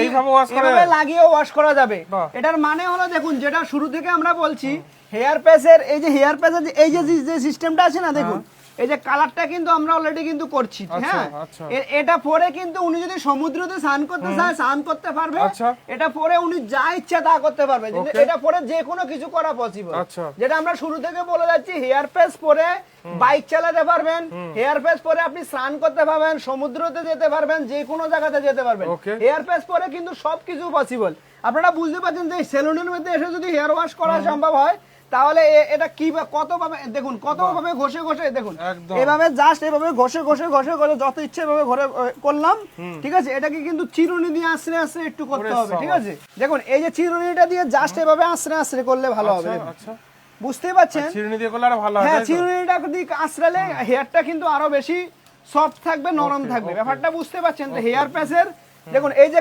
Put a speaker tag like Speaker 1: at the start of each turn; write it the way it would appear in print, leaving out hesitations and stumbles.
Speaker 1: এইভাবে ওয়াশ করা
Speaker 2: এভাবে
Speaker 1: যায়?
Speaker 2: লাগিয়েও ওয়াশ করা যাবে।
Speaker 1: বাহ।
Speaker 2: এটার মানে হলো দেখুন, যেটা শুরু থেকে আমরা বলছি হেয়ার প্যাচের, এই যে হেয়ার প্যাচের এই যে সিস্টেমটা আছে না, দেখুন এই যে কালারটা কিন্তু আমরা অলরেডি কিন্তু করছি।
Speaker 1: আচ্ছা,
Speaker 2: হ্যাঁ,
Speaker 1: আচ্ছা।
Speaker 2: এটা পরে কিন্তু উনি যদি সমুদ্রতে স্নান করতে চায় স্নান করতে পারবে।
Speaker 1: আচ্ছা।
Speaker 2: এটা পরে উনি যা ইচ্ছা তা করতে পারবে। কিন্তু
Speaker 1: Okay.
Speaker 2: এটা পরে যে কোনো কিছু করা পসিবল।
Speaker 1: আচ্ছা।
Speaker 2: যেটা আমরা শুরু থেকে বলে যাচ্ছি, হেয়ার প্যাচ পরে বাইক চালাতে পারবেন, হেয়ার প্যাচ পরে আপনি স্নান করতে পারবেন, সমুদ্রতে যেতে পারবেন, যে কোনো জায়গাতে যেতে পারবেন।
Speaker 1: Okay.
Speaker 2: হেয়ার প্যাচ পরে কিন্তু সবকিছু পসিবল। আপনারা বুঝতে পারছেন যে সেলুনের মধ্যে এসে যদি হেয়ার ওয়াশ করা সম্ভব হয়, তাহলে এটা কি কত ভাবে, দেখুন কত ভাবে ঘষে ঘষে, দেখুন
Speaker 1: একদম।
Speaker 2: এভাবে জাস্ট এভাবে ঘষে ঘষে ঘষে ঘষে যত ইচ্ছে এভাবে ঘরে করলাম। ঠিক আছে, এটাকে কিন্তু চিরুনি দিয়ে আশ্রে আশ্রে একটু করতে
Speaker 1: ওরে
Speaker 2: হবে। ঠিক
Speaker 1: সাবাস।
Speaker 2: আছে, দেখুন এই যে চিরুনিটা দিয়ে জাস্ট এভাবে আশ্রে আশ্রে করলে ভালো হবে।
Speaker 1: আচ্ছা,
Speaker 2: দেখুন।
Speaker 1: আচ্ছা।
Speaker 2: বুঝতেই পারছেন?
Speaker 1: চিরুনি দিয়ে করলে আরো ভালো হয়,
Speaker 2: হ্যাঁ,
Speaker 1: তাই তো?
Speaker 2: চিরুনিটা দিক আশ্রালে হেয়ারটা কিন্তু আরো বেশি সফট থাকবে, নরম
Speaker 1: Okay,
Speaker 2: থাকবে।
Speaker 1: okay.
Speaker 2: ব্যাপারটা বুঝতে পারছেন? তো হেয়ার প্যাচের দেখুন এই যে